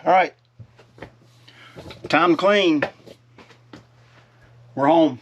All right, time to clean. We're home.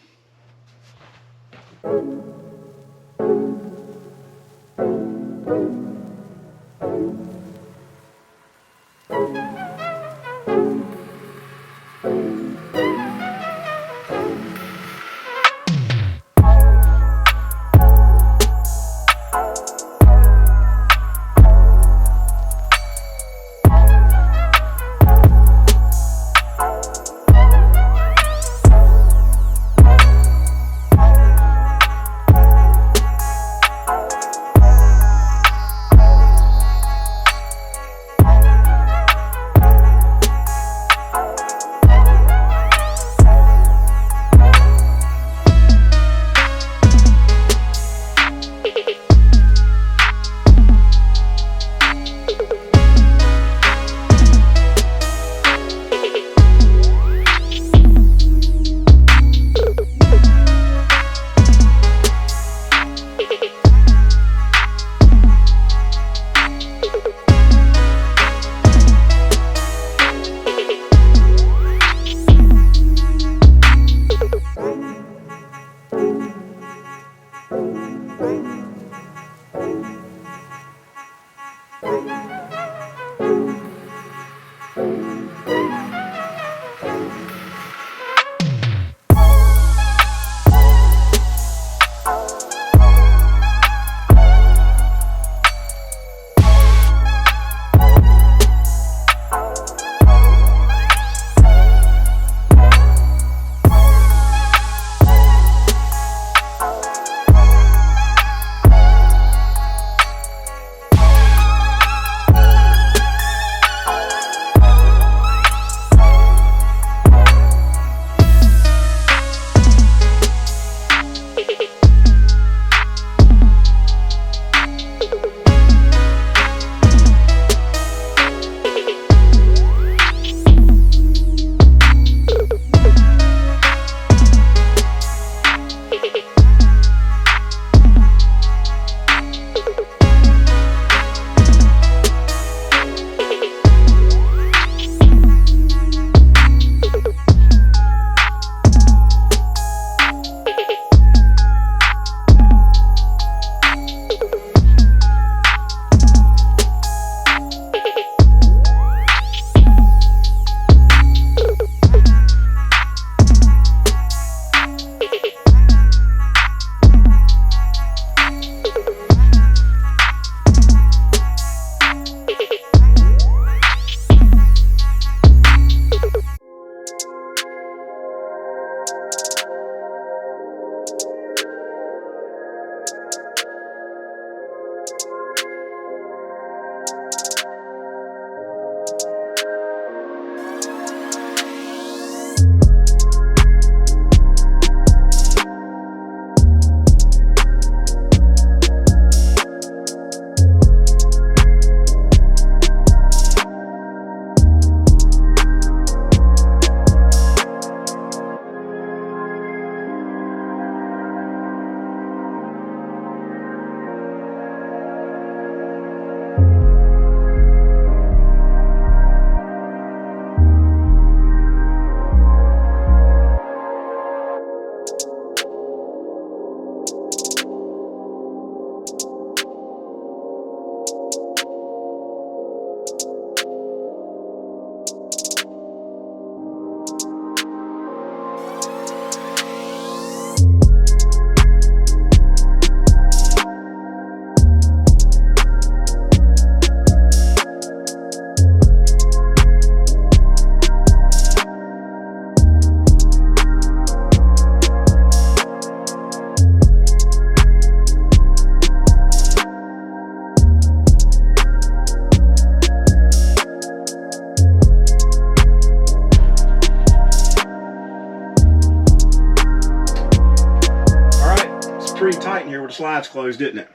Pretty tight in here with the slides closed, didn't it?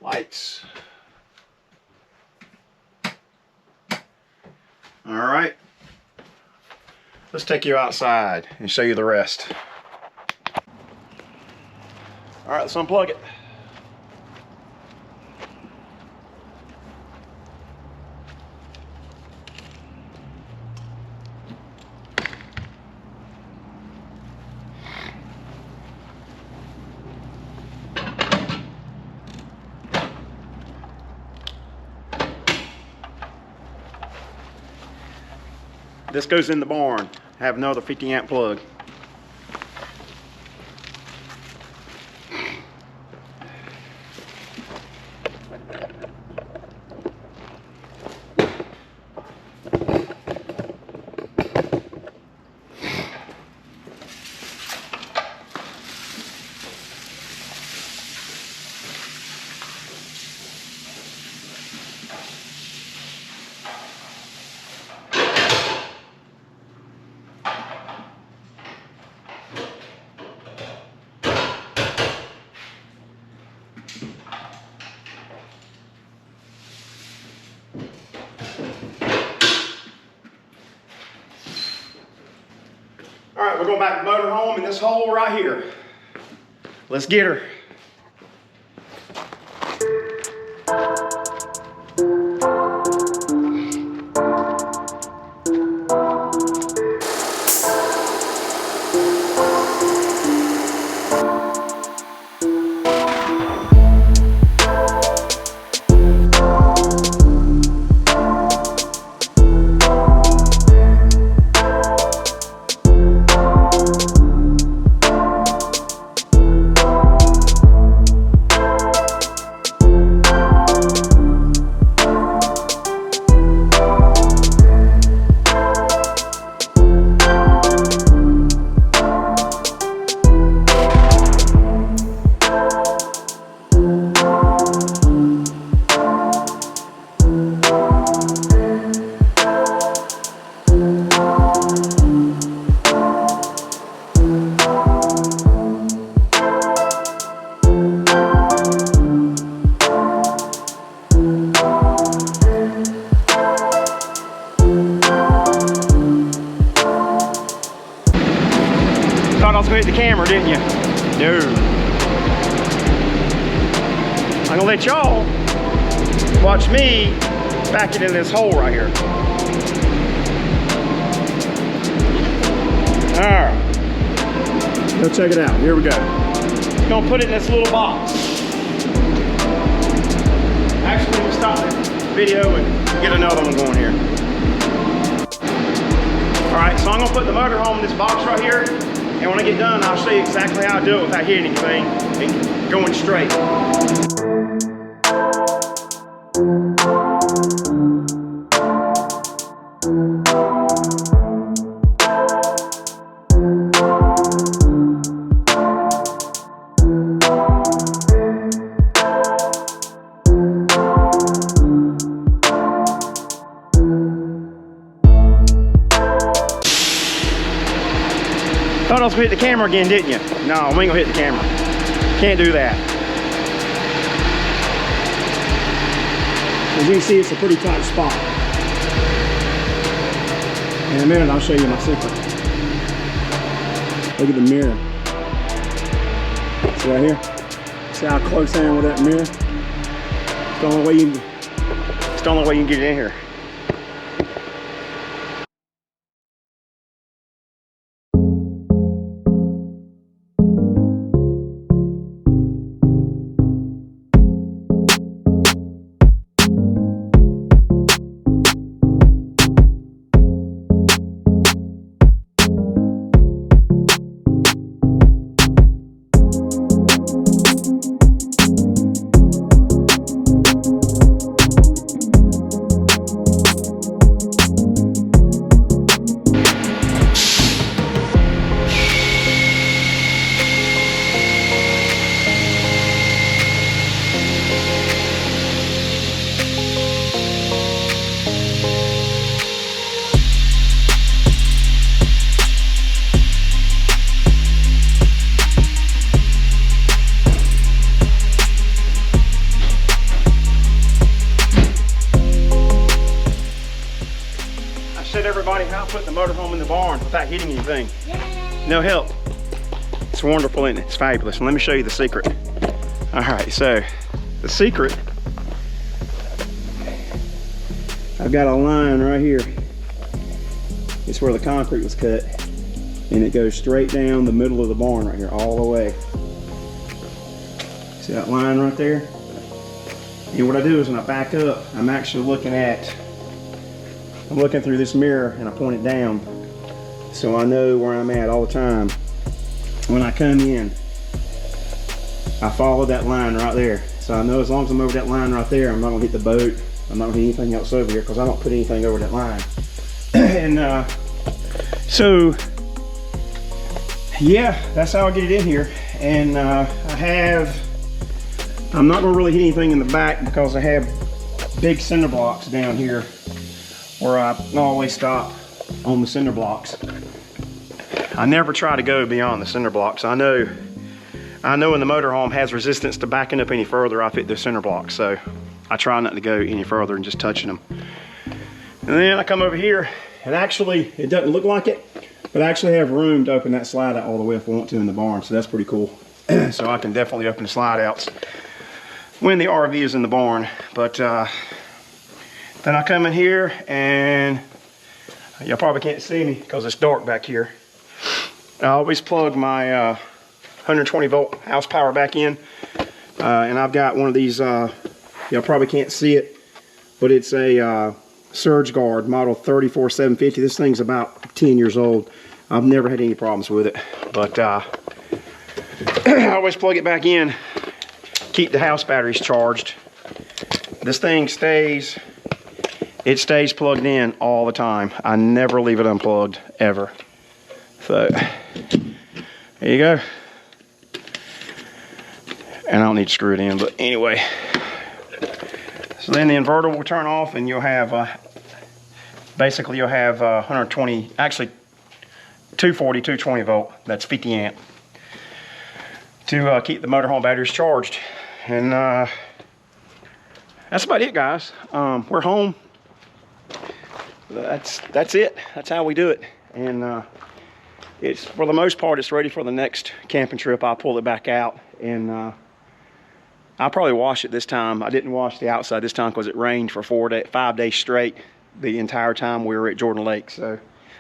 Lights. All right. Let's take you outside and show you the rest. All right, let's unplug it. this goes in the barn. I have another 50 amp plug. All right, we're going back to the motor home in this hole right here. Let's get her. Thought I was gonna hit the camera, didn't you? No. I'm gonna let y'all watch me back it in this hole right here. All right. Go check it out. Here we go. Gonna put it in this little box. Actually, we'll stop the video and get another one going here. All right, so I'm gonna put the motor home in this box right here. And when I get done, I'll show you exactly how I do it without hitting anything and going straight. Thought I was gonna hit the camera again, didn't you? No, we ain't gonna hit the camera. Can't do that. As you can see, it's a pretty tight spot. In a minute, I'll show you my secret. Look at the mirror. See right here? See how close I am with that mirror? It's the only way you can get it in here. Everybody how I put the motorhome in the barn without hitting anything. Yay. No help. It's wonderful, isn't it? It's fabulous. And let me show you the secret. All right, so the secret, I've got a line right here. It's where the concrete was cut, and it goes straight down the middle of the barn right here, all the way. See that line right there? And what I do is when I back up, I'm actually looking at I'm looking through this mirror and I point it down so I know where I'm at all the time. When I come in, I follow that line right there. So I know as long as I'm over that line right there, I'm not gonna hit the boat. I'm not gonna hit anything else over here because I don't put anything over that line. And so, yeah, that's how I get it in here. And I'm not gonna really hit anything in the back because I have big cinder blocks down here where I always stop on the cinder blocks. I never try to go beyond the cinder blocks. I know when the motorhome has resistance to backing up any further, I fit the cinder blocks. So I try not to go any further and just touching them. And then I come over here, and actually, it doesn't look like it, but I actually have room to open that slide out all the way if I want to in the barn. So that's pretty cool. So I can definitely open the slide outs when the RV is in the barn. But then I come in here, and y'all probably can't see me because it's dark back here. I always plug my 120 volt house power back in, and I've got one of these, y'all probably can't see it, but it's a Surge Guard model 34750. This thing's about 10 years old. I've never had any problems with it, but I always plug it back in, keep the house batteries charged. This thing stays plugged in all the time. I never leave it unplugged, ever. So, there you go. And I don't need to screw it in, but anyway. So then the inverter will turn off, and you'll have, basically you'll have 120, actually 240, 220 volt, that's 50 amp, to keep the motorhome batteries charged. And that's about it, guys. We're home. That's it. That's how we do it. And it's, for the most part, it's ready for the next camping trip. I'll pull it back out, and I'll probably wash it this time. I didn't wash the outside this time because it rained for 5 days straight the entire time we were at Jordan Lake. So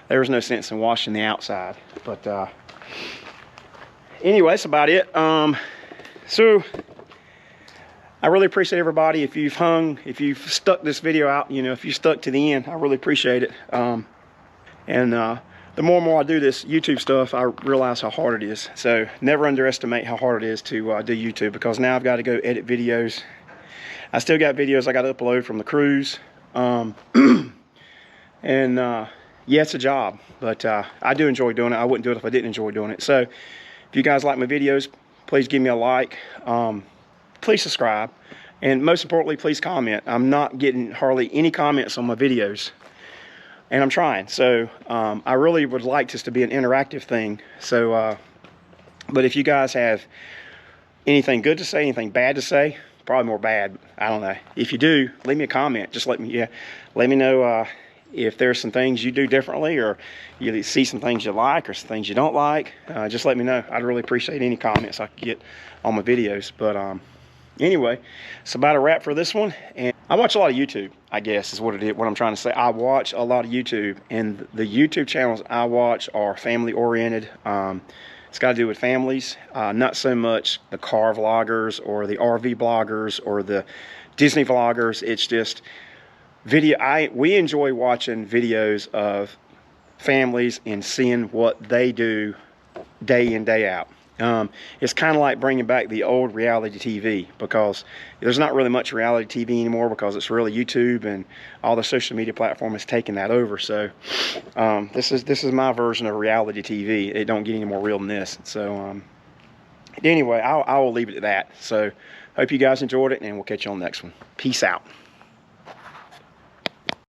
there was no sense in washing the outside. But anyway, that's about it. So I really appreciate everybody. If you've stuck this video out, you know, if you stuck to the end, I really appreciate it. The more and more I do this YouTube stuff, I realize how hard it is. So never underestimate how hard it is to do YouTube, because now I've got to go edit videos. I still got videos I got to upload from the cruise. Yeah, it's a job, but I do enjoy doing it. I wouldn't do it if I didn't enjoy doing it. So if you guys like my videos, please give me a like. Please subscribe. And most importantly, please comment. I'm not getting hardly any comments on my videos, and I'm trying. So I really would like this to be an interactive thing. So, but if you guys have anything good to say, anything bad to say, probably more bad, I don't know. If you do, leave me a comment. Just let me know if there's some things you do differently, or you see some things you like or some things you don't like. Just let me know. I'd really appreciate any comments I could get on my videos. But anyway, it's about a wrap for this one. And I watch a lot of YouTube, I guess is what it is, what I'm trying to say. I watch a lot of YouTube, and the YouTube channels I watch are family oriented. It's got to do with families, not so much the car vloggers or the RV bloggers or the Disney vloggers. It's just video. We enjoy watching videos of families and seeing what they do day in, day out. It's kind of like bringing back the old reality TV, because there's not really much reality TV anymore, because it's really YouTube and all the social media platform has taken that over. So this is my version of reality TV. It don't get any more real than this. So anyway, I will leave it at that. So hope you guys enjoyed it, and we'll catch you on the next one. Peace out.